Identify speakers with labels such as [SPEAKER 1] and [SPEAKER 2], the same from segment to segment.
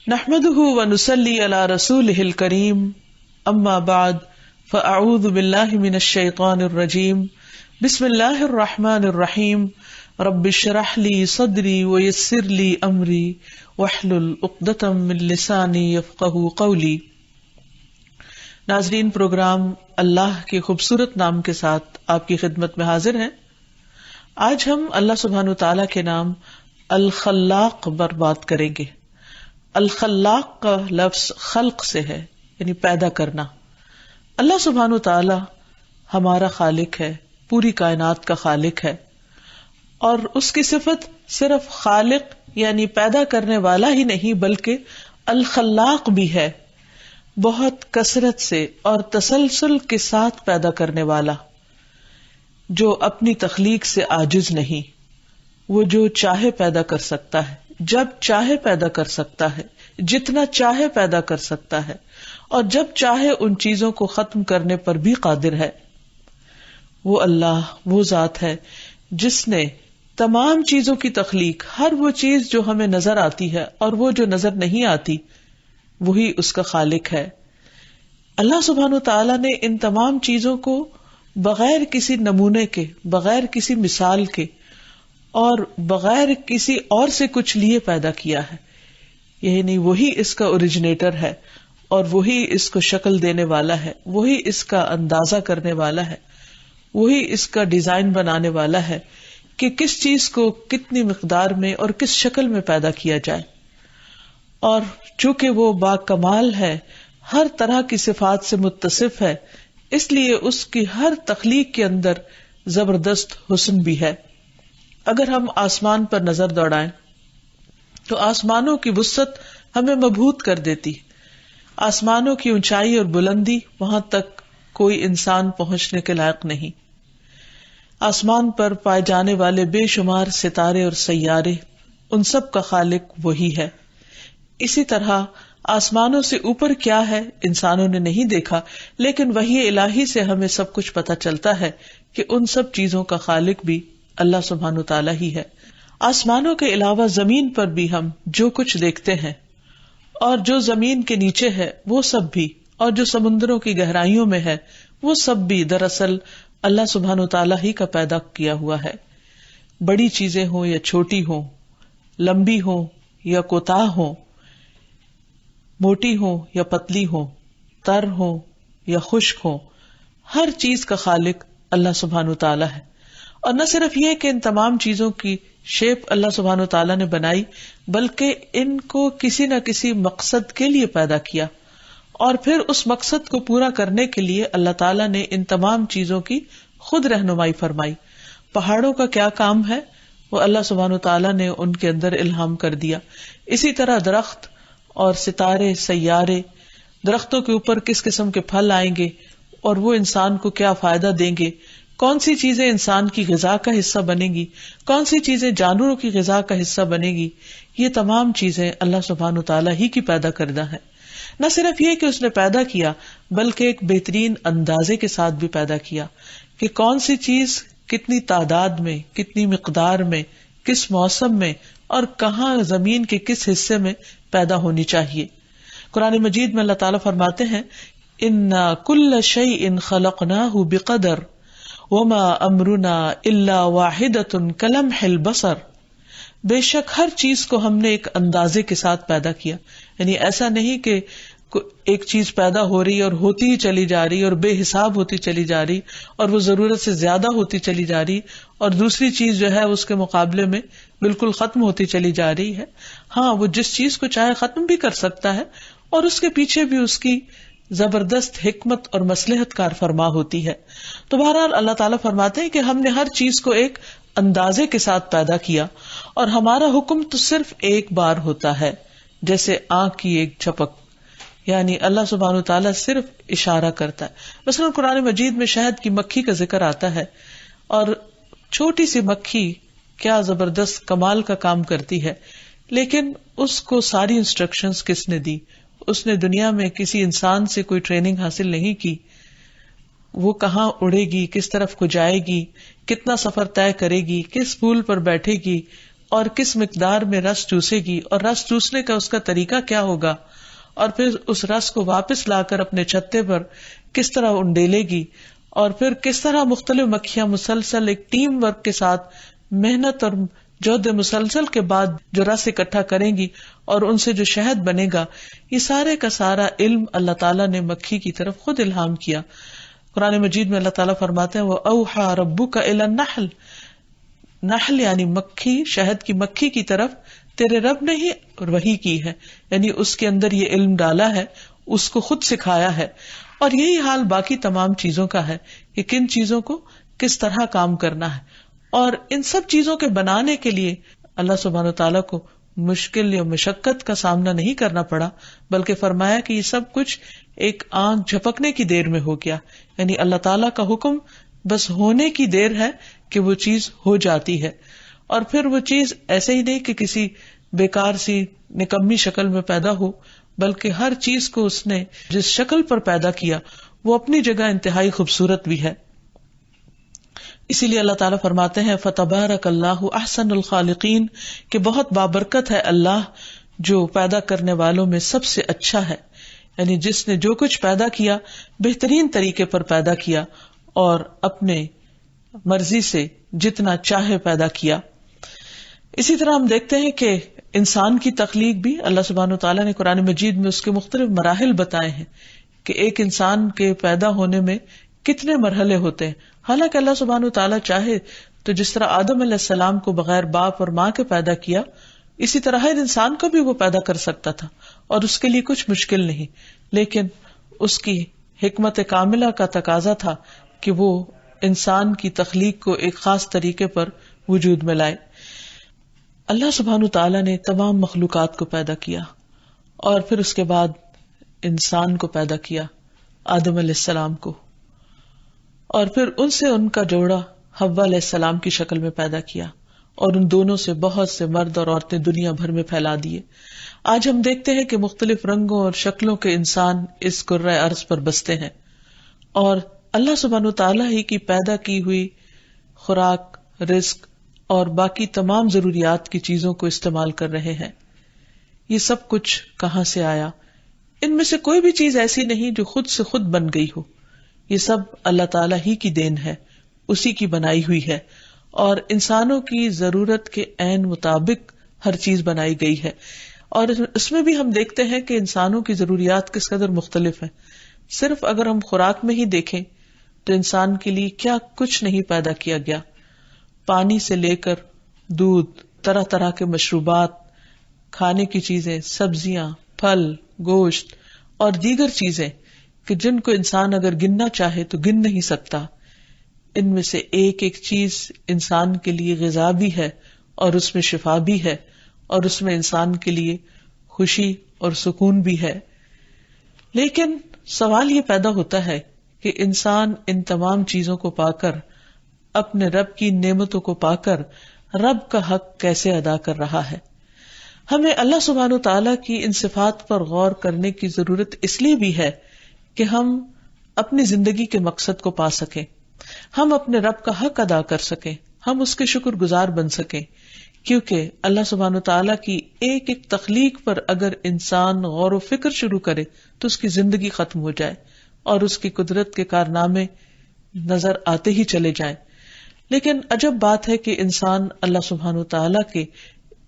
[SPEAKER 1] نحمده ونصلي على رسوله الكريم اما بعد فاعوذ بالله من الشيطان الرجيم بسم الله الرحمن الرحيم رب اشرح لي صدري ويسر لي امري واحلل عقدة من لساني يفقهوا قولي۔ ناظرین، پروگرام اللہ کے خوبصورت نام کے ساتھ آپ کی خدمت میں حاضر ہیں۔ آج ہم اللہ سبحانہ وتعالی کے نام الخلاق پر بات کریں گے۔ الخلاق کا لفظ خلق سے ہے، یعنی پیدا کرنا۔ اللہ سبحانہ وتعالی ہمارا خالق ہے، پوری کائنات کا خالق ہے، اور اس کی صفت صرف خالق یعنی پیدا کرنے والا ہی نہیں بلکہ الخلاق بھی ہے، بہت کثرت سے اور تسلسل کے ساتھ پیدا کرنے والا، جو اپنی تخلیق سے عاجز نہیں، وہ جو چاہے پیدا کر سکتا ہے، جب چاہے پیدا کر سکتا ہے، جتنا چاہے پیدا کر سکتا ہے، اور جب چاہے ان چیزوں کو ختم کرنے پر بھی قادر ہے۔ وہ اللہ، وہ ذات ہے جس نے تمام چیزوں کی تخلیق، ہر وہ چیز جو ہمیں نظر آتی ہے اور وہ جو نظر نہیں آتی، وہی اس کا خالق ہے۔ اللہ سبحانہ وتعالی نے ان تمام چیزوں کو بغیر کسی نمونے کے، بغیر کسی مثال کے اور بغیر کسی اور سے کچھ لیے پیدا کیا ہے، یعنی وہی اس کا اوریجنیٹر ہے اور وہی اس کو شکل دینے والا ہے، وہی اس کا اندازہ کرنے والا ہے، وہی اس کا ڈیزائن بنانے والا ہے کہ کس چیز کو کتنی مقدار میں اور کس شکل میں پیدا کیا جائے۔ اور چونکہ وہ با کمال ہے، ہر طرح کی صفات سے متصف ہے، اس لیے اس کی ہر تخلیق کے اندر زبردست حسن بھی ہے۔ اگر ہم آسمان پر نظر دوڑائیں تو آسمانوں کی وسعت ہمیں مبہوت کر دیتی، آسمانوں کی اونچائی اور بلندی، وہاں تک کوئی انسان پہنچنے کے لائق نہیں۔ آسمان پر پائے جانے والے بے شمار ستارے اور سیارے، ان سب کا خالق وہی ہے۔ اسی طرح آسمانوں سے اوپر کیا ہے انسانوں نے نہیں دیکھا، لیکن وحی الہی سے ہمیں سب کچھ پتہ چلتا ہے کہ ان سب چیزوں کا خالق بھی اللہ سبحانہ وتعالی ہی ہے۔ آسمانوں کے علاوہ زمین پر بھی ہم جو کچھ دیکھتے ہیں اور جو زمین کے نیچے ہے وہ سب بھی، اور جو سمندروں کی گہرائیوں میں ہے وہ سب بھی دراصل اللہ سبحانہ وتعالی ہی کا پیدا کیا ہوا ہے۔ بڑی چیزیں ہوں یا چھوٹی ہوں، لمبی ہوں یا کوتاہ ہوں، موٹی ہوں یا پتلی ہوں، تر ہوں یا خشک ہوں، ہر چیز کا خالق اللہ سبحانہ وتعالی ہے۔ اور نہ صرف یہ کہ ان تمام چیزوں کی شیپ اللہ سبحانہ وتعالی نے بنائی، بلکہ ان کو کسی نہ کسی مقصد کے لیے پیدا کیا، اور پھر اس مقصد کو پورا کرنے کے لیے اللہ تعالیٰ نے ان تمام چیزوں کی خود رہنمائی فرمائی۔ پہاڑوں کا کیا کام ہے وہ اللہ سبحانہ وتعالیٰ نے ان کے اندر الہام کر دیا۔ اسی طرح درخت اور ستارے، سیارے، درختوں کے اوپر کس قسم کے پھل آئیں گے اور وہ انسان کو کیا فائدہ دیں گے، کون سی چیزیں انسان کی غذا کا حصہ بنے گی، کون سی چیزیں جانوروں کی غذا کا حصہ بنے گی، یہ تمام چیزیں اللہ سبحانہ وتعالی ہی کی پیدا کردہ ہیں۔ نہ صرف یہ کہ اس نے پیدا کیا بلکہ ایک بہترین اندازے کے ساتھ بھی پیدا کیا کہ کون سی چیز کتنی تعداد میں، کتنی مقدار میں، کس موسم میں اور کہاں زمین کے کس حصے میں پیدا ہونی چاہیے۔ قرآن مجید میں اللہ تعالیٰ فرماتے ہیں اِنَّا كُلَّ شَيْءٍ خَلَقْنَاهُ بِقَدَرٍ وَمَا أَمْرُنَا إِلَّا وَاحِدَةٌ كَلَمْحِ الْبَصَرِ، بے شک ہر چیز کو ہم نے ایک اندازے کے ساتھ پیدا کیا، یعنی ایسا نہیں کہ ایک چیز پیدا ہو رہی اور ہوتی ہی چلی جا رہی اور بے حساب ہوتی چلی جا رہی اور وہ ضرورت سے زیادہ ہوتی چلی جا رہی اور دوسری چیز جو ہے اس کے مقابلے میں بالکل ختم ہوتی چلی جا رہی ہے۔ ہاں، وہ جس چیز کو چاہے ختم بھی کر سکتا ہے اور اس کے پیچھے بھی اس کی زبردست حکمت اور مصلحت کار فرما ہوتی ہے۔ تو بہرحال اللہ تعالیٰ فرماتے ہیں کہ ہم نے ہر چیز کو ایک اندازے کے ساتھ پیدا کیا، اور ہمارا حکم تو صرف ایک بار ہوتا ہے، جیسے آنکھ کی ایک جھپک، یعنی اللہ سبحانہ وتعالیٰ صرف اشارہ کرتا ہے۔ مثلا قرآن مجید میں شہد کی مکھی کا ذکر آتا ہے، اور چھوٹی سی مکھی کیا زبردست کمال کا کام کرتی ہے، لیکن اس کو ساری انسٹرکشنز کس نے دی؟ اس نے دنیا میں کسی انسان سے کوئی ٹریننگ حاصل نہیں کی۔ وہ کہاں اڑے گی، کس طرف کو جائے گی، کتنا سفر طے کرے گی، کس پھول پر بیٹھے گی، اور کس مقدار میں رس چوسے گی، اور رس چوسنے کا اس کا طریقہ کیا ہوگا، اور پھر اس رس کو واپس لا کر اپنے چھتے پر کس طرح انڈیلے گی، اور پھر کس طرح مختلف مکھیاں مسلسل ایک ٹیم ورک کے ساتھ محنت اور جہد مسلسل کے بعد جو رس اکٹھا کریں گی اور ان سے جو شہد بنے گا، یہ سارے کا سارا علم اللہ تعالیٰ نے مکھی کی طرف خود الہام کیا. قرآن مجید میں اللہ تعالیٰ فرماتے ہیں وَأَوْحَى رَبُّكَ إِلَى النَّحْلِ، نحل یعنی مکھی، شہد کی مکھی کی طرف تیرے رب نے ہی وحی کی ہے، یعنی اس کے اندر یہ علم ڈالا ہے، اس کو خود سکھایا ہے. اور یہی حال باقی تمام چیزوں کا ہے کہ کن چیزوں کو کس طرح کام کرنا ہے. اور ان سب چیزوں کے بنانے کے لیے اللہ سبحانہ وتعالیٰ کو مشکل یا مشقت کا سامنا نہیں کرنا پڑا، بلکہ فرمایا کہ یہ سب کچھ ایک آنکھ جھپکنے کی دیر میں ہو گیا. یعنی اللہ تعالیٰ کا حکم بس ہونے کی دیر ہے کہ وہ چیز ہو جاتی ہے. اور پھر وہ چیز ایسے ہی نہیں کہ کسی بیکار سی نکمی شکل میں پیدا ہو، بلکہ ہر چیز کو اس نے جس شکل پر پیدا کیا وہ اپنی جگہ انتہائی خوبصورت بھی ہے. اسی لیے اللہ تعالیٰ فرماتے ہیں فَتَبَارَكَ اللَّهُ أَحْسَنُ الْخَالِقِينَ کہ بہت بابرکت ہے اللہ جو پیدا کرنے والوں میں سب سے اچھا ہے. یعنی جس نے جو کچھ پیدا کیا بہترین طریقے پر پیدا کیا اور اپنے مرضی سے جتنا چاہے پیدا کیا. اسی طرح ہم دیکھتے ہیں کہ انسان کی تخلیق بھی اللہ سبحانہ وتعالیٰ نے قرآن مجید میں اس کے مختلف مراحل بتائے ہیں کہ ایک انسان کے پیدا ہونے میں کتنے مرحلے ہوتے ہیں. حالانکہ اللہ سبحانہ وتعالیٰ چاہے تو جس طرح آدم علیہ السلام کو بغیر باپ اور ماں کے پیدا کیا، اسی طرح ہر انسان کو بھی وہ پیدا کر سکتا تھا اور اس کے لیے کچھ مشکل نہیں. لیکن اس کی حکمت کاملہ کا تقاضا تھا کہ وہ انسان کی تخلیق کو ایک خاص طریقے پر وجود میں لائے. اللہ سبحانہ تعالیٰ نے تمام مخلوقات کو پیدا کیا اور پھر اس کے بعد انسان کو پیدا کیا، آدم علیہ السلام کو، اور پھر ان سے ان کا جوڑا حوا علیہ السلام کی شکل میں پیدا کیا، اور ان دونوں سے بہت سے مرد اور عورتیں دنیا بھر میں پھیلا دیے. آج ہم دیکھتے ہیں کہ مختلف رنگوں اور شکلوں کے انسان اس کرۂ ارض پر بستے ہیں، اور اللہ سبحانہ تعالیٰ ہی کی پیدا کی ہوئی خوراک، رزق اور باقی تمام ضروریات کی چیزوں کو استعمال کر رہے ہیں. یہ سب کچھ کہاں سے آیا؟ ان میں سے کوئی بھی چیز ایسی نہیں جو خود سے خود بن گئی ہو. یہ سب اللہ تعالیٰ ہی کی دین ہے، اسی کی بنائی ہوئی ہے، اور انسانوں کی ضرورت کے عین مطابق ہر چیز بنائی گئی ہے. اور اس میں بھی ہم دیکھتے ہیں کہ انسانوں کی ضروریات کس قدر مختلف ہیں. صرف اگر ہم خوراک میں ہی دیکھیں تو انسان کے لیے کیا کچھ نہیں پیدا کیا گیا. پانی سے لے کر دودھ، طرح طرح کے مشروبات، کھانے کی چیزیں، سبزیاں، پھل، گوشت اور دیگر چیزیں کہ جن کو انسان اگر گننا چاہے تو گن نہیں سکتا. ان میں سے ایک ایک چیز انسان کے لیے غذا بھی ہے اور اس میں شفا بھی ہے اور اس میں انسان کے لیے خوشی اور سکون بھی ہے. لیکن سوال یہ پیدا ہوتا ہے کہ انسان ان تمام چیزوں کو پا کر، اپنے رب کی نعمتوں کو پا کر رب کا حق کیسے ادا کر رہا ہے؟ ہمیں اللہ سبحانہ تعالیٰ کی ان صفات پر غور کرنے کی ضرورت اس لیے بھی ہے کہ ہم اپنی زندگی کے مقصد کو پا سکیں، ہم اپنے رب کا حق ادا کر سکیں، ہم اس کے شکر گزار بن سکیں. کیونکہ اللہ سبحانہ تعالیٰ کی ایک ایک تخلیق پر اگر انسان غور و فکر شروع کرے تو اس کی زندگی ختم ہو جائے اور اس کی قدرت کے کارنامے نظر آتے ہی چلے جائیں. لیکن عجب بات ہے کہ انسان اللہ سبحانہ تعالیٰ کے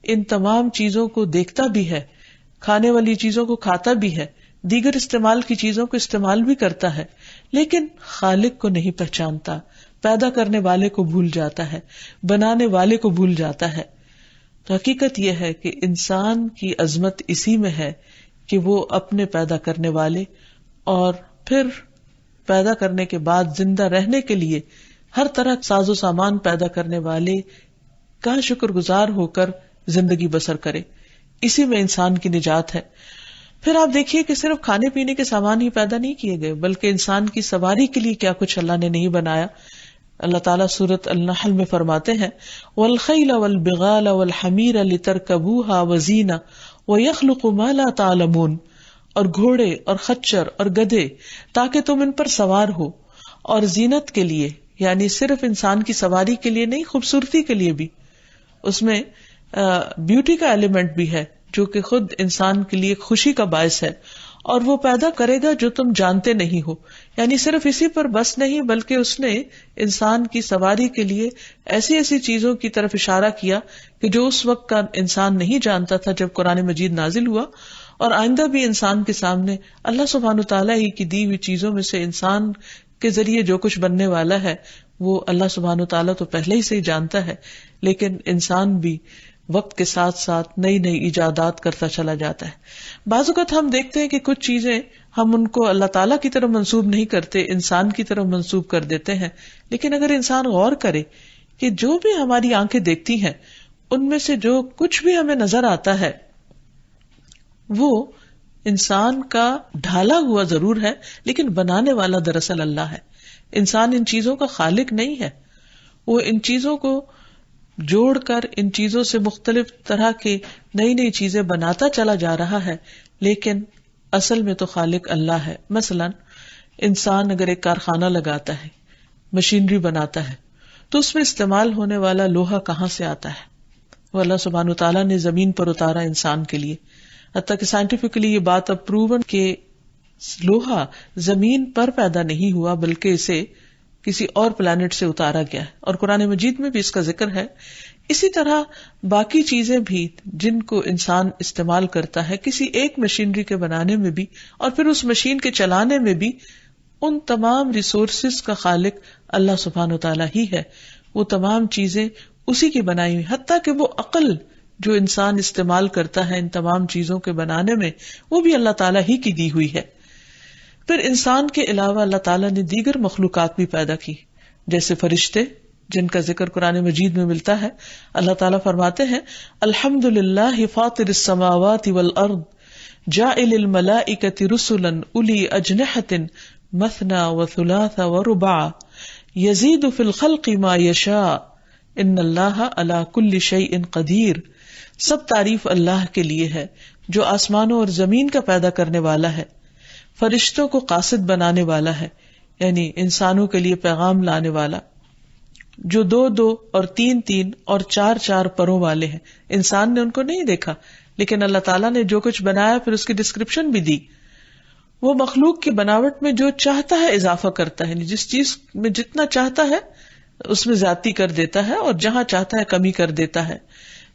[SPEAKER 1] ان تمام چیزوں کو دیکھتا بھی ہے، کھانے والی چیزوں کو کھاتا بھی ہے، دیگر استعمال کی چیزوں کو استعمال بھی کرتا ہے، لیکن خالق کو نہیں پہچانتا، پیدا کرنے والے کو بھول جاتا ہے، بنانے والے کو بھول جاتا ہے. تو حقیقت یہ ہے کہ انسان کی عظمت اسی میں ہے کہ وہ اپنے پیدا کرنے والے اور پھر پیدا کرنے کے بعد زندہ رہنے کے لیے ہر طرح ساز و سامان پیدا کرنے والے کا شکر گزار ہو کر زندگی بسر کرے. اسی میں انسان کی نجات ہے. پھر آپ دیکھیے کہ صرف کھانے پینے کے سامان ہی پیدا نہیں کیے گئے بلکہ انسان کی سواری کے لیے کیا کچھ اللہ نے نہیں بنایا. اللہ تعالیٰ سورۃ النحل میں فرماتے ہیں وَالْخَيْلَ وَالْبِغَالَ وَالْحَمِيرَ لِتَرْكَبُوهَا وَزِينَةً وَيَخْلُقُ مَا لَا تَعْلَمُونَ، اور گھوڑے اور خچر اور گدھے تاکہ تم ان پر سوار ہو، اور زینت کے لیے، یعنی صرف انسان کی سواری کے لیے نہیں، خوبصورتی کے لیے بھی. اس میں بیوٹی کا ایلیمنٹ بھی ہے جو کہ خود انسان کے لیے خوشی کا باعث ہے، اور وہ پیدا کرے گا جو تم جانتے نہیں ہو. یعنی صرف اسی پر بس نہیں، بلکہ اس نے انسان کی سواری کے لیے ایسی ایسی چیزوں کی طرف اشارہ کیا کہ جو اس وقت کا انسان نہیں جانتا تھا جب قرآن مجید نازل ہوا، اور آئندہ بھی انسان کے سامنے اللہ سبحانہ تعالیٰ ہی کی دی ہوئی چیزوں میں سے انسان کے ذریعے جو کچھ بننے والا ہے وہ اللہ سبحانہ تعالیٰ تو پہلے ہی سے ہی جانتا ہے، لیکن انسان بھی وقت کے ساتھ ساتھ نئی نئی ایجادات کرتا چلا جاتا ہے. بعض اوقات ہم دیکھتے ہیں کہ کچھ چیزیں ہم ان کو اللہ تعالیٰ کی طرف منسوب نہیں کرتے، انسان کی طرف منسوب کر دیتے ہیں. لیکن اگر انسان غور کرے کہ جو بھی ہماری آنکھیں دیکھتی ہیں ان میں سے جو کچھ بھی ہمیں نظر آتا ہے وہ انسان کا ڈھالا ہوا ضرور ہے، لیکن بنانے والا دراصل اللہ ہے. انسان ان چیزوں کا خالق نہیں ہے، وہ ان چیزوں کو جوڑ کر ان چیزوں سے مختلف طرح کے نئی نئی چیزیں بناتا چلا جا رہا ہے، لیکن اصل میں تو خالق اللہ ہے. مثلا انسان اگر ایک کارخانہ لگاتا ہے، مشینری بناتا ہے، تو اس میں استعمال ہونے والا لوہا کہاں سے آتا ہے؟ وہ اللہ سبحانہ تعالیٰ نے زمین پر اتارا انسان کے لیے. حتیٰ کہ سائنٹیفکلی یہ بات اب پروون کہ لوہا زمین پر پیدا نہیں ہوا بلکہ اسے کسی اور پلانٹ سے اتارا گیا ہے، اور قرآن مجید میں بھی اس کا ذکر ہے. اسی طرح باقی چیزیں بھی جن کو انسان استعمال کرتا ہے کسی ایک مشینری کے بنانے میں بھی اور پھر اس مشین کے چلانے میں بھی، ان تمام ریسورسز کا خالق اللہ سبحانہ و تعالیٰ ہی ہے. وہ تمام چیزیں اسی کی بنائی ہوئی، حتیٰ کہ وہ عقل جو انسان استعمال کرتا ہے ان تمام چیزوں کے بنانے میں وہ بھی اللہ تعالیٰ ہی کی دی ہوئی ہے. پھر انسان کے علاوہ اللہ تعالیٰ نے دیگر مخلوقات بھی پیدا کی، جیسے فرشتے جن کا ذکر قرآن مجید میں ملتا ہے. اللہ تعالیٰ فرماتے ہیں الحمدللہ فاطر السماوات والارض جاعل الملائکۃ رسلا اولی اجنحۃ مثنی وثلاث ورباع یزید فی الخلق ما یشاء ان اللہ علی کل شیء قدیر. سب تعریف اللہ کے لیے ہے جو آسمانوں اور زمین کا پیدا کرنے والا ہے، فرشتوں کو قاصد بنانے والا ہے، یعنی انسانوں کے لیے پیغام لانے والا، جو 2 اور 3 اور 4 پروں والے ہیں. انسان نے ان کو نہیں دیکھا، لیکن اللہ تعالیٰ نے جو کچھ بنایا پھر اس کی ڈسکرپشن بھی دی. وہ مخلوق کی بناوٹ میں جو چاہتا ہے اضافہ کرتا ہے، جس چیز میں جتنا چاہتا ہے اس میں زیادتی کر دیتا ہے اور جہاں چاہتا ہے کمی کر دیتا ہے.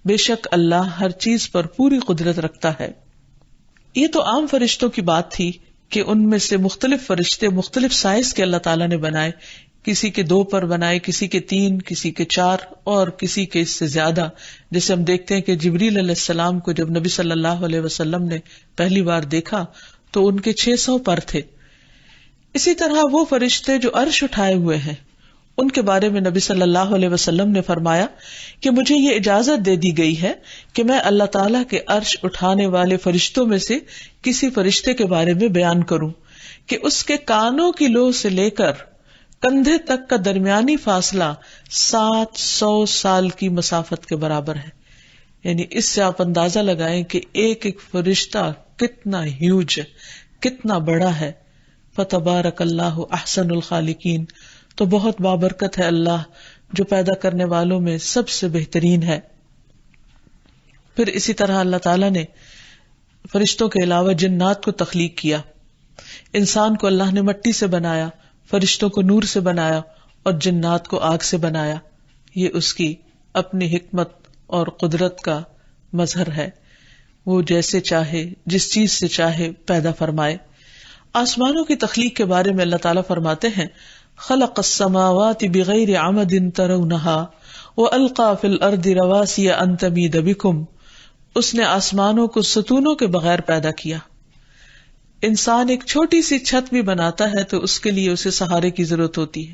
[SPEAKER 1] بے شک اللہ ہر چیز پر پوری قدرت رکھتا ہے. یہ تو عام فرشتوں کی بات تھی کہ ان میں سے مختلف فرشتے مختلف سائز کے اللہ تعالیٰ نے بنائے، کسی کے 2 پر بنائے، کسی کے 3، کسی کے 4 اور کسی کے اس سے زیادہ. جیسے ہم دیکھتے ہیں کہ جبریل علیہ السلام کو جب نبی صلی اللہ علیہ وسلم نے پہلی بار دیکھا تو ان کے 600 پر تھے. اسی طرح وہ فرشتے جو عرش اٹھائے ہوئے ہیں ان کے بارے میں نبی صلی اللہ علیہ وسلم نے فرمایا کہ مجھے یہ اجازت دے دی گئی ہے کہ میں اللہ تعالیٰ کے عرش اٹھانے والے فرشتوں میں سے کسی فرشتے کے بارے میں بیان کروں کہ اس کے کانوں کی لو سے لے کر کندھے تک کا درمیانی فاصلہ 700 سال کی مسافت کے برابر ہے. یعنی اس سے آپ اندازہ لگائیں کہ ایک ایک فرشتہ کتنا ہیوج ہے، کتنا بڑا ہے. فتبارک اللہ احسن الخالقین. تو بہت بابرکت ہے اللہ جو پیدا کرنے والوں میں سب سے بہترین ہے. پھر اسی طرح اللہ تعالیٰ نے فرشتوں کے علاوہ جنات کو تخلیق کیا. انسان کو اللہ نے مٹی سے بنایا، فرشتوں کو نور سے بنایا اور جنات کو آگ سے بنایا. یہ اس کی اپنی حکمت اور قدرت کا مظہر ہے. وہ جیسے چاہے جس چیز سے چاہے پیدا فرمائے. آسمانوں کی تخلیق کے بارے میں اللہ تعالیٰ فرماتے ہیں خلق السماوات بغیر عمد ترونها والقى في الارض رواسي ان تميد بكم. اس نے آسمانوں کو ستونوں کے بغیر پیدا کیا. انسان ایک چھوٹی سی چھت بھی بناتا ہے تو اس کے لیے اسے سہارے کی ضرورت ہوتی ہے.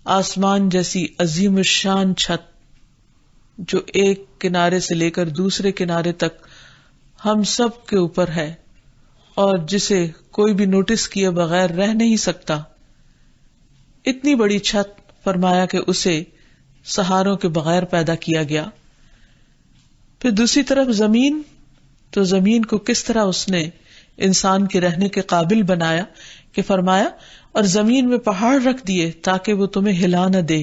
[SPEAKER 1] آسمان جیسی عظیم الشان چھت جو ایک کنارے سے لے کر دوسرے کنارے تک ہم سب کے اوپر ہے اور جسے کوئی بھی نوٹس کیے بغیر رہ نہیں سکتا، اتنی بڑی چھت فرمایا کہ اسے سہاروں کے بغیر پیدا کیا گیا. پھر دوسری طرف زمین، تو زمین کو کس طرح اس نے انسان کے رہنے کے قابل بنایا کہ فرمایا اور زمین میں پہاڑ رکھ دیے تاکہ وہ تمہیں ہلا نہ دے.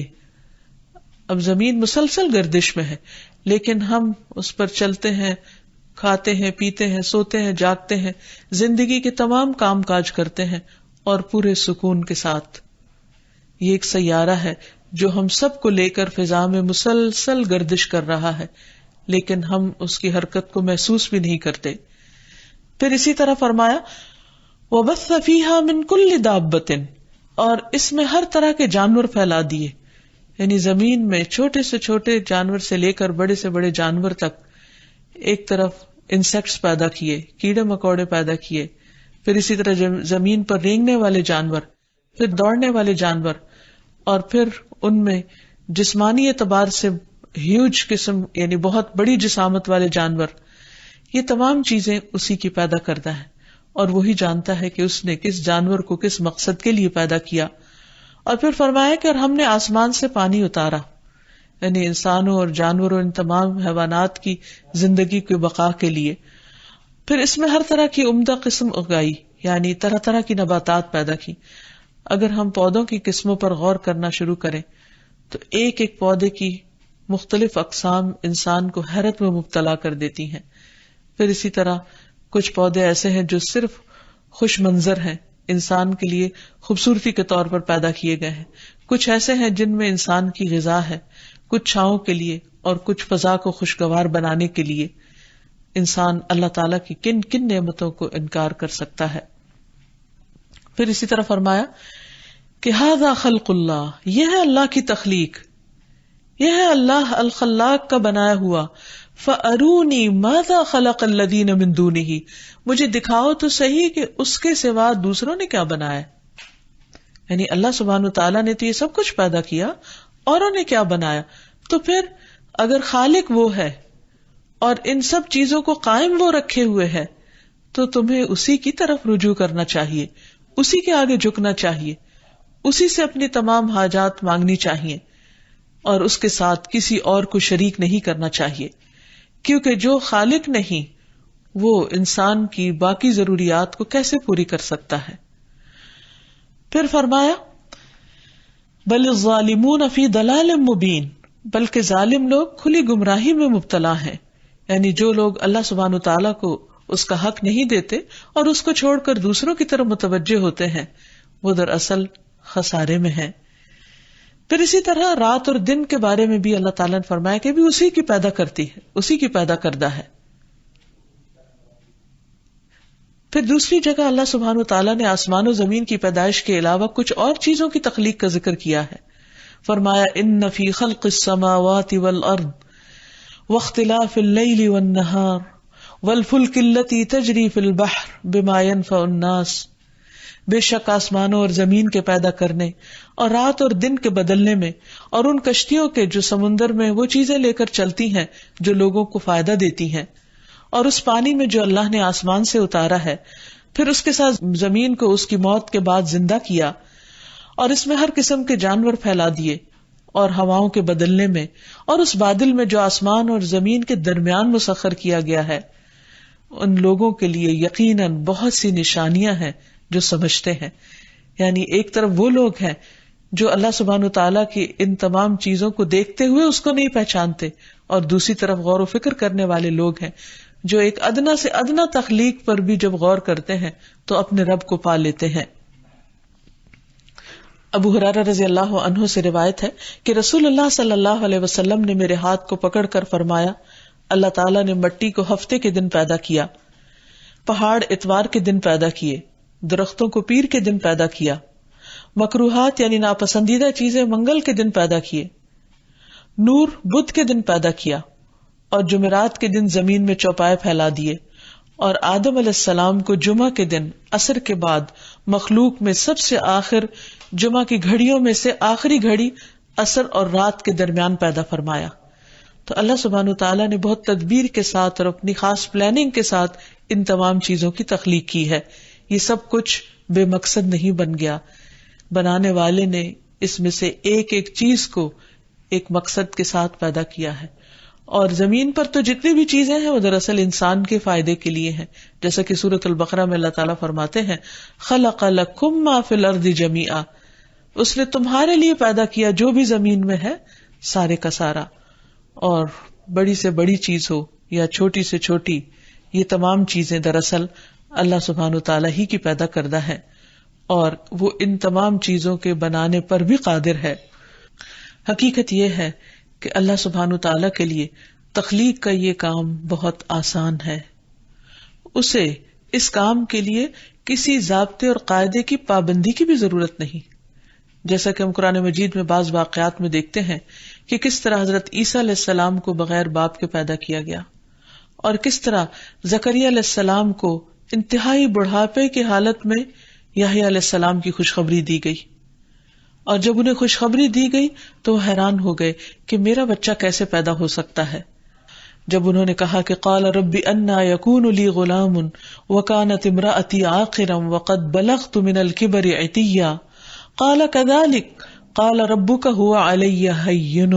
[SPEAKER 1] اب زمین مسلسل گردش میں ہے لیکن ہم اس پر چلتے ہیں، کھاتے ہیں، پیتے ہیں، سوتے ہیں، جاگتے ہیں، زندگی کے تمام کام کاج کرتے ہیں اور پورے سکون کے ساتھ. یہ ایک سیارہ ہے جو ہم سب کو لے کر فضا میں مسلسل گردش کر رہا ہے، لیکن ہم اس کی حرکت کو محسوس بھی نہیں کرتے. پھر اسی طرح فرمایا وَبَثَّ فِيهَا مِن كُلِّ دَابَّةٍ، اور اس میں ہر طرح کے جانور پھیلا دیے، یعنی زمین میں چھوٹے سے چھوٹے جانور سے لے کر بڑے سے بڑے جانور تک. ایک طرف انسیکٹس پیدا کیے، کیڑے مکوڑے پیدا کیے، پھر اسی طرح زمین پر رینگنے والے جانور، پھر دوڑنے والے جانور، اور پھر ان میں جسمانی اعتبار سے ہیوج قسم یعنی بہت بڑی جسامت والے جانور. یہ تمام چیزیں اسی کی پیدا کردہ ہیں، اور وہی جانتا ہے کہ اس نے کس جانور کو کس مقصد کے لیے پیدا کیا. اور پھر فرمایا کہ اور ہم نے آسمان سے پانی اتارا، یعنی انسانوں اور جانوروں ان تمام حیوانات کی زندگی کی بقا کے لیے. پھر اس میں ہر طرح کی عمدہ قسم اگائی، یعنی طرح طرح کی نباتات پیدا کی. اگر ہم پودوں کی قسموں پر غور کرنا شروع کریں تو ایک ایک پودے کی مختلف اقسام انسان کو حیرت میں مبتلا کر دیتی ہیں. پھر اسی طرح کچھ پودے ایسے ہیں جو صرف خوش منظر ہیں، انسان کے لیے خوبصورتی کے طور پر پیدا کیے گئے ہیں. کچھ ایسے ہیں جن میں انسان کی غذا ہے، کچھ چھاؤں کے لیے اور کچھ فضا کو خوشگوار بنانے کے لیے. انسان اللہ تعالیٰ کی کن کن نعمتوں کو انکار کر سکتا ہے. پھر اسی طرح فرمایا کہ ھذا خلق اللہ، یہ ہے اللہ کی تخلیق، یہ ہے اللہ الخلاق کا بنایا ہوا. فَأَرُونِي مَاذَا خَلَقَ الَّذِينَ مِن دُونِهِ، مجھے دکھاؤ تو صحیح کہ اس کے سوا دوسروں نے کیا بنایا. یعنی اللہ سبحانہ وتعالیٰ نے تو یہ سب کچھ پیدا کیا، اوروں نے کیا بنایا. تو پھر اگر خالق وہ ہے اور ان سب چیزوں کو قائم وہ رکھے ہوئے ہے تو تمہیں اسی کی طرف رجوع کرنا چاہیے، اسی کے آگے جھکنا چاہیے، اسی سے اپنی تمام حاجات مانگنی چاہیے، اور اس کے ساتھ کسی اور کو شریک نہیں کرنا چاہیے، کیونکہ جو خالق نہیں وہ انسان کی باقی ضروریات کو کیسے پوری کر سکتا ہے. پھر فرمایا بل الظالمون فی ضلال مبین، بلکہ ظالم لوگ کھلی گمراہی میں مبتلا ہیں. یعنی جو لوگ اللہ سبحانہ تعالیٰ کو اس کا حق نہیں دیتے اور اس کو چھوڑ کر دوسروں کی طرف متوجہ ہوتے ہیں، وہ دراصل خسارے میں ہیں. پھر اسی طرح رات اور دن کے بارے میں بھی اللہ تعالیٰ نے فرمایا کہ بھی اسی کی پیدا کرتی ہے، اسی کی پیدا کردہ ہے. پھر دوسری جگہ اللہ سبحانہ وتعالیٰ نے آسمان و زمین کی پیدائش کے علاوہ کچھ اور چیزوں کی تخلیق کا ذکر کیا ہے. فرمایا ان فی خلق السماوات والارض واختلاف اللیل والنہار والفلک التی تجری فی البحر بما ينفع الناس، بے شک آسمانوں اور زمین کے پیدا کرنے اور رات اور دن کے بدلنے میں اور ان کشتیوں کے جو سمندر میں وہ چیزیں لے کر چلتی ہیں جو لوگوں کو فائدہ دیتی ہیں، اور اس پانی میں جو اللہ نے آسمان سے اتارا ہے، پھر اس کے ساتھ زمین کو اس کی موت کے بعد زندہ کیا، اور اس میں ہر قسم کے جانور پھیلا دیے، اور ہواؤں کے بدلنے میں اور اس بادل میں جو آسمان اور زمین کے درمیان مسخر کیا گیا ہے، ان لوگوں کے لیے یقیناً بہت سی نشانیاں ہیں جو سمجھتے ہیں. یعنی ایک طرف وہ لوگ ہیں جو اللہ سبحانہ وتعالیٰ کی ان تمام چیزوں کو دیکھتے ہوئے اس کو نہیں پہچانتے، اور دوسری طرف غور و فکر کرنے والے لوگ ہیں جو ایک ادنا سے ادنا تخلیق پر بھی جب غور کرتے ہیں تو اپنے رب کو پا لیتے ہیں. ابو ہریرہ رضی اللہ عنہ سے روایت ہے کہ رسول اللہ صلی اللہ علیہ وسلم نے میرے ہاتھ کو پکڑ کر فرمایا، اللہ تعالیٰ نے مٹی کو ہفتے کے دن پیدا کیا، پہاڑ اتوار کے دن پیدا کیے، درختوں کو پیر کے دن پیدا کیا، مکروہات یعنی ناپسندیدہ چیزیں منگل کے دن پیدا کیے، نور بدھ کے دن پیدا کیا، اور جمعرات کے دن زمین میں چوپائے پھیلا دیے، اور آدم علیہ السلام کو جمعہ کے دن عصر کے بعد مخلوق میں سب سے آخر جمعہ کی گھڑیوں میں سے آخری گھڑی عصر اور رات کے درمیان پیدا فرمایا. تو اللہ سبحانہ وتعالیٰ نے بہت تدبیر کے ساتھ اور اپنی خاص پلاننگ کے ساتھ ان تمام چیزوں کی تخلیق کی ہے. یہ سب کچھ بے مقصد نہیں بن گیا، بنانے والے نے اس میں سے ایک ایک چیز کو ایک مقصد کے ساتھ پیدا کیا ہے. اور زمین پر تو جتنی بھی چیزیں ہیں وہ دراصل انسان کے فائدے کے لیے ہیں، جیسا کہ سورۃ البقرہ میں اللہ تعالیٰ فرماتے ہیں خلق لکم ما فی الارض جمیعا، اس نے تمہارے لیے پیدا کیا جو بھی زمین میں ہے سارے کا سارا. اور بڑی سے بڑی چیز ہو یا چھوٹی سے چھوٹی، یہ تمام چیزیں دراصل اللہ سبحانہ تعالیٰ ہی کی پیدا کردہ ہے، اور وہ ان تمام چیزوں کے بنانے پر بھی قادر ہے۔ حقیقت یہ ہے کہ اللہ سبحانہ تعالیٰ کے لیے تخلیق کا یہ کام بہت آسان ہے، اسے اس کام کے لیے کسی ضابطے اور قاعدے کی پابندی کی بھی ضرورت نہیں، جیسا کہ ہم قرآن مجید میں بعض واقعات میں دیکھتے ہیں کہ کس طرح حضرت عیسیٰ علیہ السلام کو بغیر باپ کے پیدا کیا گیا، اور کس طرح زکریا علیہ السلام کو انتہائی بڑھاپے کی حالت میں یحییٰ علیہ السلام کی خوشخبری دی گئی، اور جب انہیں خوشخبری دی گئی تو وہ حیران ہو گئے کہ میرا بچہ کیسے پیدا ہو سکتا ہے۔ جب انہوں نے کہا کہ قال رب انا یکون لی غلام وکانت امرأتی عاقرا وقد بلغت من الکبر عتیا قال کذلک قال ربک هو علی ہین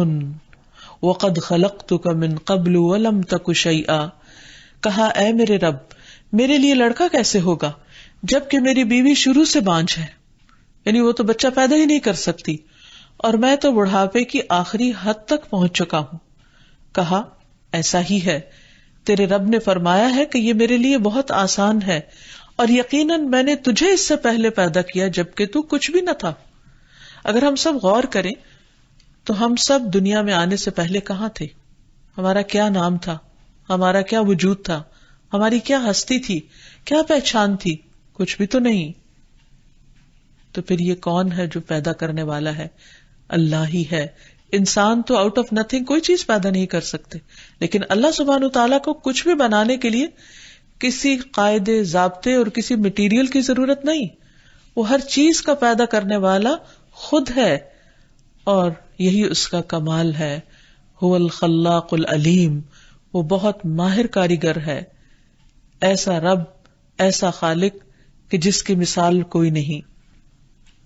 [SPEAKER 1] وقد خلقتک من قبل ولم تک شیئا، کہا اے میرے رب میرے لیے لڑکا کیسے ہوگا جبکہ میری بیوی شروع سے بانجھ ہے، یعنی وہ تو بچہ پیدا ہی نہیں کر سکتی، اور میں تو بڑھاپے کی آخری حد تک پہنچ چکا ہوں۔ کہا ایسا ہی ہے، تیرے رب نے فرمایا ہے کہ یہ میرے لیے بہت آسان ہے، اور یقیناً میں نے تجھے اس سے پہلے پیدا کیا جبکہ تو کچھ بھی نہ تھا۔ اگر ہم سب غور کریں تو ہم سب دنیا میں آنے سے پہلے کہاں تھے؟ ہمارا کیا نام تھا؟ ہمارا کیا وجود تھا؟ ہماری کیا ہستی تھی؟ کیا پہچان تھی؟ کچھ بھی تو نہیں۔ تو پھر یہ کون ہے جو پیدا کرنے والا ہے؟ اللہ ہی ہے۔ انسان تو آؤٹ آف نتھنگ کوئی چیز پیدا نہیں کر سکتے، لیکن اللہ سبحانہ تعالیٰ کو کچھ بھی بنانے کے لیے کسی قاعدے، ضابطے اور کسی مٹیریل کی ضرورت نہیں، وہ ہر چیز کا پیدا کرنے والا خود ہے، اور یہی اس کا کمال ہے۔ هو الخلاق العلیم، وہ بہت ماہر کاریگر ہے، ایسا رب، ایسا خالق کہ جس کی مثال کوئی نہیں۔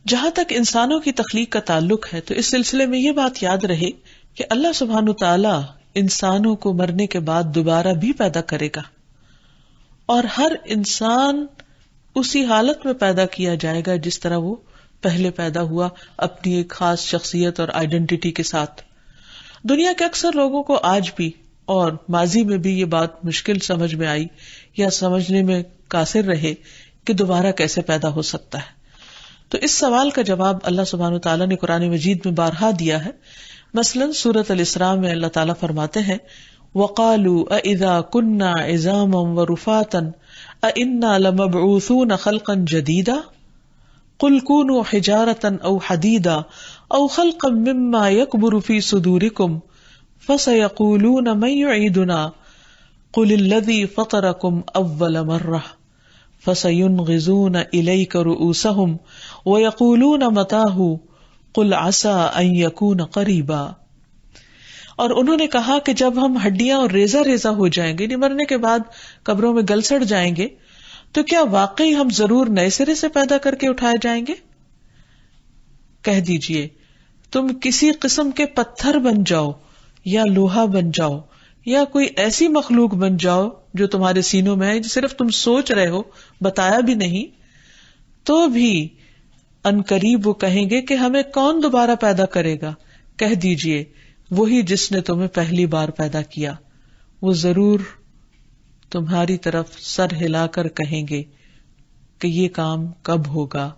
[SPEAKER 1] جہاں تک انسانوں کی تخلیق کا تعلق ہے تو اس سلسلے میں یہ بات یاد رہے کہ اللہ سبحانہ تعالیٰ انسانوں کو مرنے کے بعد دوبارہ بھی پیدا کرے گا، اور ہر انسان اسی حالت میں پیدا کیا جائے گا جس طرح وہ پہلے پیدا ہوا، اپنی ایک خاص شخصیت اور آئیڈینٹی کے ساتھ۔ دنیا کے اکثر لوگوں کو آج بھی اور ماضی میں بھی یہ بات مشکل سمجھ میں آئی یا سمجھنے میں قاصر رہے کہ دوبارہ کیسے پیدا ہو سکتا ہے۔ تو اس سوال کا جواب اللہ سبحانہ تعالیٰ نے قرآن مجید میں بارہا دیا ہے۔ مثلاً سورۃ الاسراء میں اللہ تعالیٰ فرماتے ہیں وَقَالُوا أَإِذَا كُنَّا عِظَامًا وَرُفَاتًا أَإِنَّا لَمَبْعُوثُونَ خَلْقًا جَدِيدًا قُلْ كُونُوا حِجَارَةً أَوْ حَدِيدًا أَوْ خَلْقًا مِمَّا يَكْبُرُ فِي صُدُورِكُمْ فَسَيَقُولُونَ مَن يُعِيدُنَا قُلِ الَّذِي فَطَرَكُمْ أَوَّلَ مَرَّةٍ فَسَيُنْغِضُونَ إِلَيْكَ رُؤُوسَهُمْ وَيَقُولُونَ مَتَىٰ قُلْ عَسَىٰ أَن يَكُونَ قَرِيبًا۔ اور انہوں نے کہا کہ جب ہم ہڈیاں اور ریزہ ریزہ ہو جائیں گے، یعنی مرنے کے بعد قبروں میں گل سڑ جائیں گے، تو کیا واقعی ہم ضرور نئے سرے سے پیدا کر کے اٹھائے جائیں گے؟ کہہ دیجئے تم کسی قسم کے پتھر بن جاؤ یا لوہا بن جاؤ یا کوئی ایسی مخلوق بن جاؤ جو تمہارے سینوں میں ہے، صرف تم سوچ رہے ہو، بتایا بھی نہیں، تو بھی ان قریب وہ کہیں گے کہ ہمیں کون دوبارہ پیدا کرے گا؟ کہہ دیجئے وہی جس نے تمہیں پہلی بار پیدا کیا، وہ ضرور تمہاری طرف سر ہلا کر کہیں گے کہ یہ کام کب ہوگا۔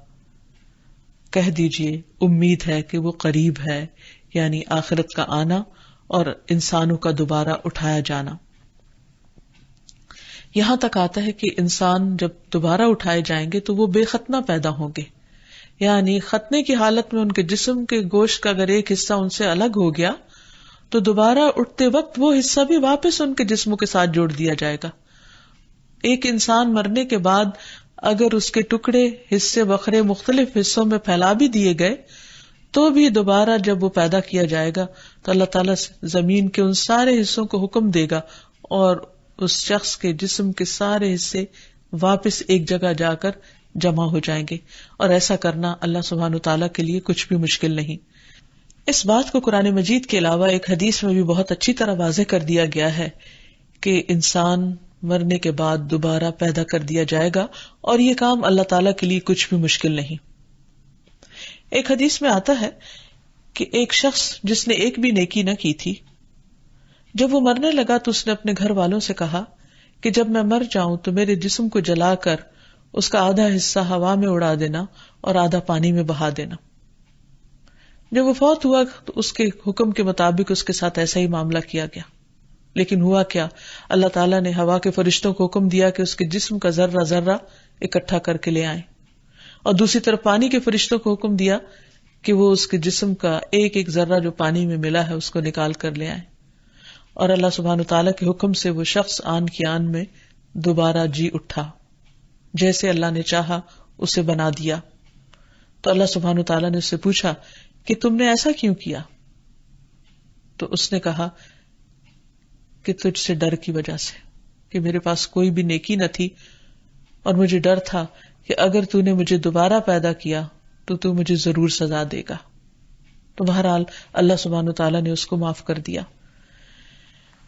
[SPEAKER 1] کہہ دیجئے امید ہے کہ وہ قریب ہے، یعنی آخرت کا آنا اور انسانوں کا دوبارہ اٹھایا جانا۔ یہاں تک آتا ہے کہ انسان جب دوبارہ اٹھائے جائیں گے تو وہ بے ختنہ پیدا ہوں گے، یعنی ختنے کی حالت میں ان کے جسم کے گوشت کا اگر ایک حصہ ان سے الگ ہو گیا تو دوبارہ اٹھتے وقت وہ حصہ بھی واپس ان کے جسموں کے ساتھ جوڑ دیا جائے گا۔ ایک انسان مرنے کے بعد اگر اس کے ٹکڑے، حصے بکھرے مختلف حصوں میں پھیلا بھی دیے گئے تو بھی دوبارہ جب وہ پیدا کیا جائے گا تو اللہ تعالیٰ زمین کے ان سارے حصوں کو حکم دے گا اور اس شخص کے جسم کے سارے حصے واپس ایک جگہ جا کر جمع ہو جائیں گے، اور ایسا کرنا اللہ سبحانہ تعالیٰ کے لیے کچھ بھی مشکل نہیں۔ اس بات کو قرآن مجید کے علاوہ ایک حدیث میں بھی بہت اچھی طرح واضح کر دیا گیا ہے کہ انسان مرنے کے بعد دوبارہ پیدا کر دیا جائے گا، اور یہ کام اللہ تعالیٰ کے لیے کچھ بھی مشکل نہیں۔ ایک حدیث میں آتا ہے کہ ایک شخص جس نے ایک بھی نیکی نہ کی تھی، جب وہ مرنے لگا تو اس نے اپنے گھر والوں سے کہا کہ جب میں مر جاؤں تو میرے جسم کو جلا کر اس کا آدھا حصہ ہوا میں اڑا دینا اور آدھا پانی میں بہا دینا۔ جب وہ فوت ہوا تو اس کے حکم کے مطابق اس کے ساتھ ایسا ہی معاملہ کیا گیا، لیکن ہوا کیا، اللہ تعالیٰ نے ہوا کے فرشتوں کو حکم دیا کہ اس کے جسم کا ذرہ ذرہ اکٹھا کر کے لے آئیں، اور دوسری طرف پانی کے فرشتوں کو حکم دیا کہ وہ اس کے جسم کا ایک ایک ذرہ جو پانی میں ملا ہے اس کو نکال کر لے آئیں، اور اللہ سبحانہ تعالیٰ کے حکم سے وہ شخص آن کی آن میں دوبارہ جی اٹھا، جیسے اللہ نے چاہا اسے بنا دیا۔ تو اللہ سبحانہ تعالیٰ نے اس سے پوچھا کہ تم نے ایسا کیوں کیا؟ تو اس نے کہا کہ تجھ سے ڈر کی وجہ سے، کہ میرے پاس کوئی بھی نیکی نہ تھی اور مجھے ڈر تھا کہ اگر تو نے مجھے دوبارہ پیدا کیا تو تو مجھے ضرور سزا دے گا۔ تو بہرحال اللہ سبحانہ تعالیٰ نے اس کو معاف کر دیا۔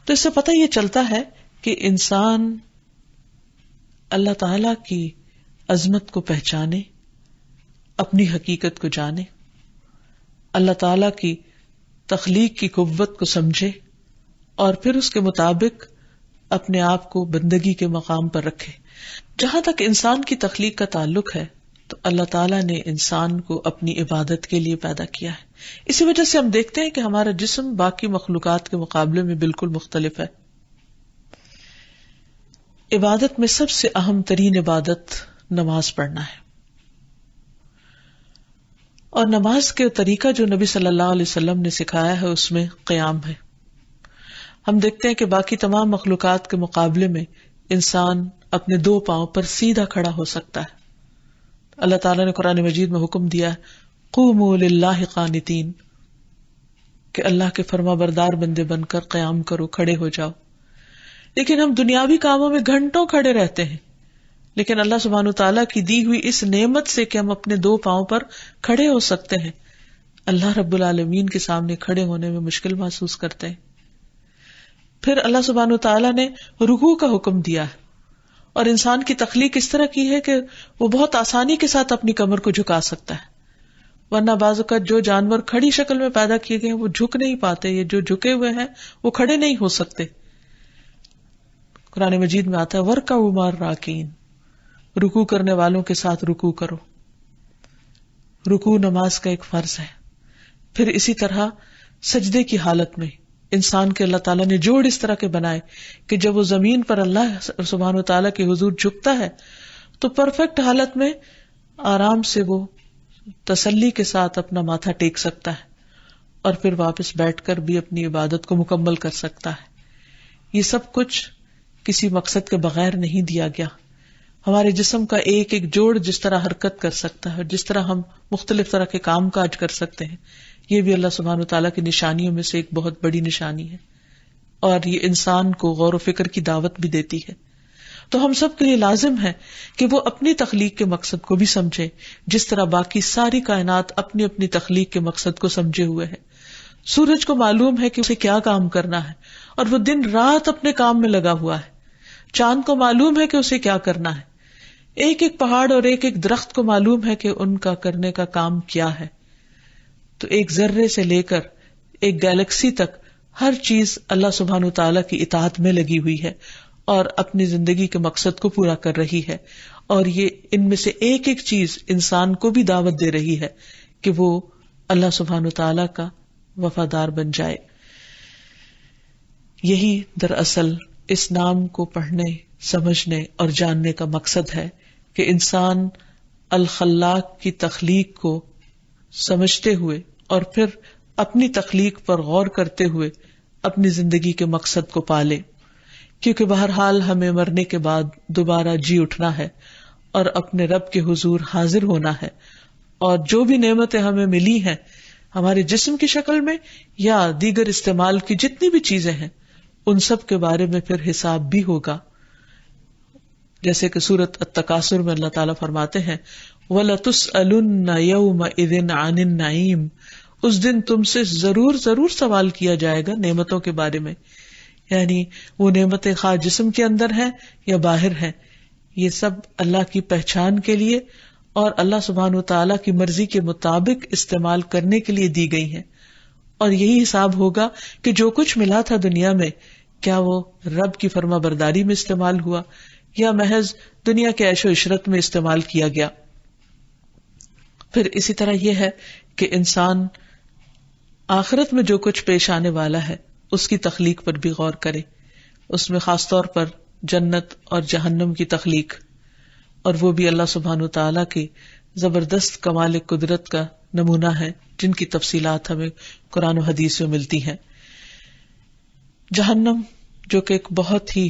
[SPEAKER 1] تو اس سے پتہ یہ چلتا ہے کہ انسان اللہ تعالیٰ کی عظمت کو پہچانے، اپنی حقیقت کو جانے، اللہ تعالیٰ کی تخلیق کی قوت کو سمجھے اور پھر اس کے مطابق اپنے آپ کو بندگی کے مقام پر رکھے۔ جہاں تک انسان کی تخلیق کا تعلق ہے تو اللہ تعالیٰ نے انسان کو اپنی عبادت کے لیے پیدا کیا ہے۔ اسی وجہ سے ہم دیکھتے ہیں کہ ہمارا جسم باقی مخلوقات کے مقابلے میں بالکل مختلف ہے۔ عبادت میں سب سے اہم ترین عبادت نماز پڑھنا ہے، اور نماز کے طریقہ جو نبی صلی اللہ علیہ وسلم نے سکھایا ہے اس میں قیام ہے۔ ہم دیکھتے ہیں کہ باقی تمام مخلوقات کے مقابلے میں انسان اپنے دو پاؤں پر سیدھا کھڑا ہو سکتا ہے۔ اللہ تعالیٰ نے قرآن مجید میں حکم دیا ہے قوموا للہ قانتین، کہ اللہ کے فرما بردار بندے بن کر قیام کرو، کھڑے ہو جاؤ۔ لیکن ہم دنیاوی کاموں میں گھنٹوں کھڑے رہتے ہیں، لیکن اللہ سبحانہ تعالیٰ کی دی ہوئی اس نعمت سے کہ ہم اپنے دو پاؤں پر کھڑے ہو سکتے ہیں، اللہ رب العالمین کے سامنے کھڑے ہونے میں مشکل محسوس کرتے ہیں۔ پھر اللہ سبحانہ تعالیٰ نے رکوع کا حکم دیا ہے، اور انسان کی تخلیق اس طرح کی ہے کہ وہ بہت آسانی کے ساتھ اپنی کمر کو جھکا سکتا ہے، ورنہ بعض اوقات جو جانور کھڑی شکل میں پیدا کیے گئے ہیں وہ جھک نہیں پاتے، یہ جو جھکے ہوئے ہیں وہ کھڑے نہیں ہو سکتے۔ قرآن مجید میں آتا ہے وَارْكَعُوا مَعَ الرَّاكِعِينَ، رکوع کرنے والوں کے ساتھ رکوع کرو۔ رکوع نماز کا ایک فرض ہے۔ پھر اسی طرح سجدے کی حالت میں انسان کے اللہ تعالیٰ نے جوڑ اس طرح کے بنائے کہ جب وہ زمین پر اللہ سبحانہ وتعالیٰ کے حضور جھکتا ہے تو پرفیکٹ حالت میں آرام سے وہ تسلی کے ساتھ اپنا ماتھا ٹیک سکتا ہے، اور پھر واپس بیٹھ کر بھی اپنی عبادت کو مکمل کر سکتا ہے۔ یہ سب کچھ کسی مقصد کے بغیر نہیں دیا گیا۔ ہمارے جسم کا ایک ایک جوڑ جس طرح حرکت کر سکتا ہے، جس طرح ہم مختلف طرح کے کام کاج کر سکتے ہیں، یہ بھی اللہ سبحانہ وتعالیٰ کی نشانیوں میں سے ایک بہت بڑی نشانی ہے، اور یہ انسان کو غور و فکر کی دعوت بھی دیتی ہے۔ تو ہم سب کے لیے لازم ہے کہ وہ اپنی تخلیق کے مقصد کو بھی سمجھے، جس طرح باقی ساری کائنات اپنی اپنی تخلیق کے مقصد کو سمجھے ہوئے ہے۔ سورج کو معلوم ہے کہ اسے کیا کام کرنا ہے، اور وہ دن رات اپنے کام میں لگا ہوا ہے۔ چاند کو معلوم ہے کہ اسے کیا کرنا ہے۔ ایک ایک پہاڑ اور ایک ایک درخت کو معلوم ہے کہ ان کا کرنے کا کام کیا ہے۔ تو ایک ذرے سے لے کر ایک گیلیکسی تک ہر چیز اللہ سبحانہ تعالیٰ کی اطاعت میں لگی ہوئی ہے اور اپنی زندگی کے مقصد کو پورا کر رہی ہے، اور یہ ان میں سے ایک ایک چیز انسان کو بھی دعوت دے رہی ہے کہ وہ اللہ سبحانہ تعالیٰ کا وفادار بن جائے۔ یہی دراصل اس نام کو پڑھنے، سمجھنے اور جاننے کا مقصد ہے کہ انسان الخلاق کی تخلیق کو سمجھتے ہوئے اور پھر اپنی تخلیق پر غور کرتے ہوئے اپنی زندگی کے مقصد کو پالے، کیونکہ بہرحال ہمیں مرنے کے بعد دوبارہ جی اٹھنا ہے اور اپنے رب کے حضور حاضر ہونا ہے، اور جو بھی نعمتیں ہمیں ملی ہیں ہمارے جسم کی شکل میں یا دیگر استعمال کی جتنی بھی چیزیں ہیں، ان سب کے بارے میں پھر حساب بھی ہوگا۔ جیسے کہ سورۃ التکاثر میں اللہ تعالیٰ فرماتے ہیں وَلَتُسْأَلُنَّ يَوْمَئِذٍ عَنِ النَّعِيمِ، اس دن تم سے ضرور سوال کیا جائے گا نعمتوں کے بارے میں، یعنی وہ نعمتیں خواہ جسم کے اندر ہیں یا باہر ہیں، یہ سب اللہ کی پہچان کے لیے اور اللہ سبحانہ وتعالیٰ کی مرضی کے مطابق استعمال کرنے کے لیے دی گئی ہیں، اور یہی حساب ہوگا کہ جو کچھ ملا تھا دنیا میں کیا وہ رب کی فرما برداری میں استعمال ہوا یا محض دنیا کے عیش و عشرت میں استعمال کیا گیا. پھر اسی طرح یہ ہے کہ انسان آخرت میں جو کچھ پیش آنے والا ہے اس کی تخلیق پر بھی غور کرے، اس میں خاص طور پر جنت اور جہنم کی تخلیق، اور وہ بھی اللہ سبحانہ وتعالیٰ کی زبردست کمال قدرت کا نمونہ ہے جن کی تفصیلات ہمیں قرآن و حدیث میں ملتی ہیں. جہنم جو کہ ایک بہت ہی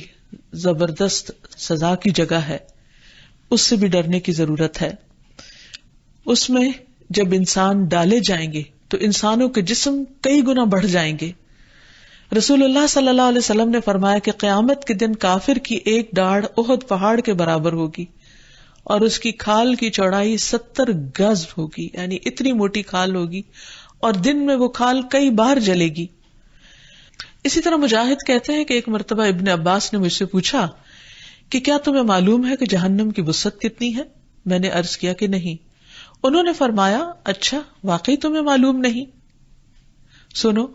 [SPEAKER 1] زبردست سزا کی جگہ ہے، اس سے بھی ڈرنے کی ضرورت ہے. اس میں جب انسان ڈالے جائیں گے تو انسانوں کے جسم کئی گنا بڑھ جائیں گے. رسول اللہ صلی اللہ علیہ وسلم نے فرمایا کہ قیامت کے دن کافر کی ایک ڈاڑھ احد پہاڑ کے برابر ہوگی اور اس کی کھال کی چوڑائی 70 گز ہوگی، یعنی اتنی موٹی کھال ہوگی، اور دن میں وہ کھال کئی بار جلے گی. اسی طرح مجاہد کہتے ہیں کہ ایک مرتبہ ابن عباس نے مجھ سے پوچھا کہ کیا تمہیں معلوم ہے کہ جہنم کی وسعت کتنی ہے؟ میں نے عرض کیا کہ نہیں. انہوں نے فرمایا اچھا واقعی تمہیں معلوم نہیں؟ سنو،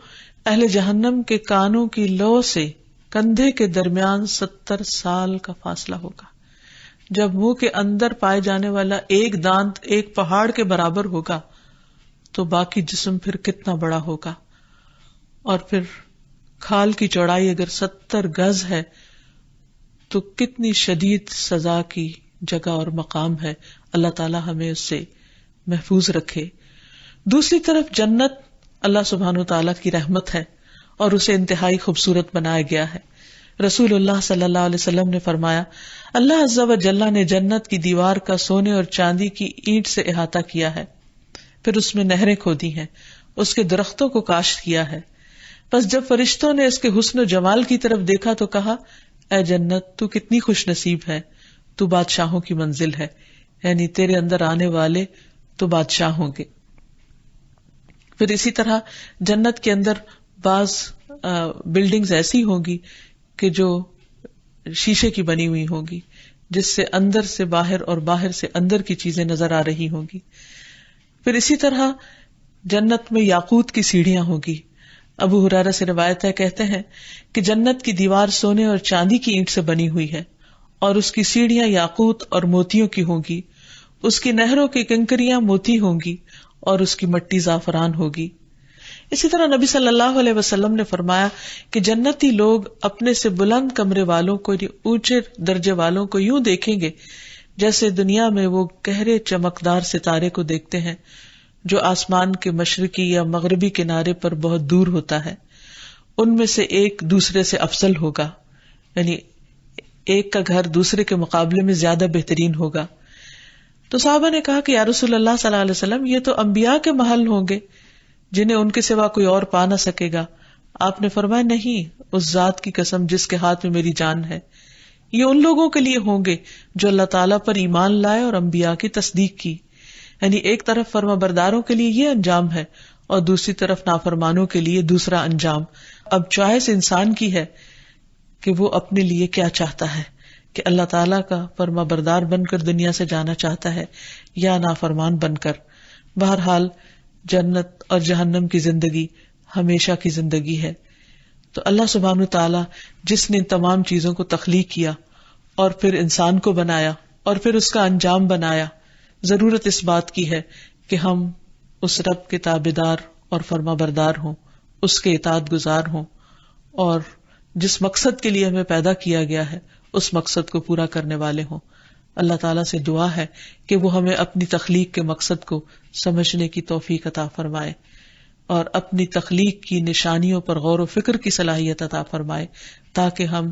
[SPEAKER 1] اہل جہنم کے کانوں کی لو سے کندھے کے درمیان 70 سال کا فاصلہ ہوگا. جب منہ کے اندر پائے جانے والا ایک دانت ایک پہاڑ کے برابر ہوگا تو باقی جسم پھر کتنا بڑا ہوگا. اور پھر کھال کی چوڑائی اگر 70 گز ہے تو کتنی شدید سزا کی جگہ اور مقام ہے. اللہ تعالی ہمیں اس سے محفوظ رکھے. دوسری طرف جنت اللہ سبحانہ وتعالیٰ کی رحمت ہے اور اسے انتہائی خوبصورت بنایا گیا ہے. رسول اللہ صلی اللہ علیہ وسلم نے فرمایا اللہ عز و جل نے جنت کی دیوار کا سونے اور چاندی کی اینٹ سے احاطہ کیا ہے، پھر اس میں نہریں کھودی ہیں، اس کے درختوں کو کاشت کیا ہے. بس جب فرشتوں نے اس کے حسن و جمال کی طرف دیکھا تو کہا اے جنت تو کتنی خوش نصیب ہے، تو بادشاہوں کی منزل ہے، یعنی تیرے اندر آنے والے تو بادشاہ ہوں گے. پھر اسی طرح جنت کے اندر بعض بلڈنگز ایسی ہوں گی کہ جو شیشے کی بنی ہوئی ہوں گی، جس سے اندر سے باہر اور باہر سے اندر کی چیزیں نظر آ رہی ہوں گی. پھر اسی طرح جنت میں یاقوت کی سیڑھیاں ہوں گی. ابو ہریرہ سے روایت ہے، کہتے ہیں کہ جنت کی دیوار سونے اور چاندی کی اینٹ سے بنی ہوئی ہے اور اس کی سیڑھیاں یاقوت اور موتیوں کی ہوں گی، اس کی نہروں کی کنکریاں موتی ہوں گی اور اس کی مٹی زعفران ہوگی. اسی طرح نبی صلی اللہ علیہ وسلم نے فرمایا کہ جنتی لوگ اپنے سے بلند کمرے والوں کو، اونچے درجے والوں کو یوں دیکھیں گے جیسے دنیا میں وہ گہرے چمکدار ستارے کو دیکھتے ہیں جو آسمان کے مشرقی یا مغربی کنارے پر بہت دور ہوتا ہے. ان میں سے ایک دوسرے سے افضل ہوگا، یعنی ایک کا گھر دوسرے کے مقابلے میں زیادہ بہترین ہوگا. تو صحابہ نے کہا کہ یا رسول اللہ صلی اللہ علیہ وسلم یہ تو انبیاء کے محل ہوں گے جنہیں ان کے سوا کوئی اور پا نہ سکے گا. آپ نے فرمایا نہیں، اس ذات کی قسم جس کے ہاتھ میں میری جان ہے، یہ ان لوگوں کے لیے ہوں گے جو اللہ تعالیٰ پر ایمان لائے اور انبیاء کی تصدیق کی. یعنی ایک طرف فرما برداروں کے لیے یہ انجام ہے اور دوسری طرف نافرمانوں کے لیے دوسرا انجام. اب چوائس انسان کی ہے کہ وہ اپنے لیے کیا چاہتا ہے، کہ اللہ تعالیٰ کا فرما بردار بن کر دنیا سے جانا چاہتا ہے یا نافرمان بن کر. بہرحال جنت اور جہنم کی زندگی ہمیشہ کی زندگی ہے. تو اللہ سبحانہ تعالیٰ جس نے ان تمام چیزوں کو تخلیق کیا اور پھر انسان کو بنایا اور پھر اس کا انجام بنایا، ضرورت اس بات کی ہے کہ ہم اس رب کے تابعدار اور فرما بردار ہوں، اس کے اطاعت گزار ہوں، اور جس مقصد کے لیے ہمیں پیدا کیا گیا ہے اس مقصد کو پورا کرنے والے ہوں. اللہ تعالیٰ سے دعا ہے کہ وہ ہمیں اپنی تخلیق کے مقصد کو سمجھنے کی توفیق عطا فرمائے اور اپنی تخلیق کی نشانیوں پر غور و فکر کی صلاحیت عطا فرمائے، تاکہ ہم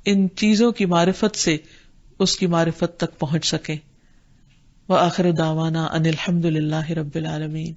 [SPEAKER 1] ان چیزوں کی معرفت سے اس کی معرفت تک پہنچ سکیں. وآخر دعوانا ان الحمد للہ رب العالمین.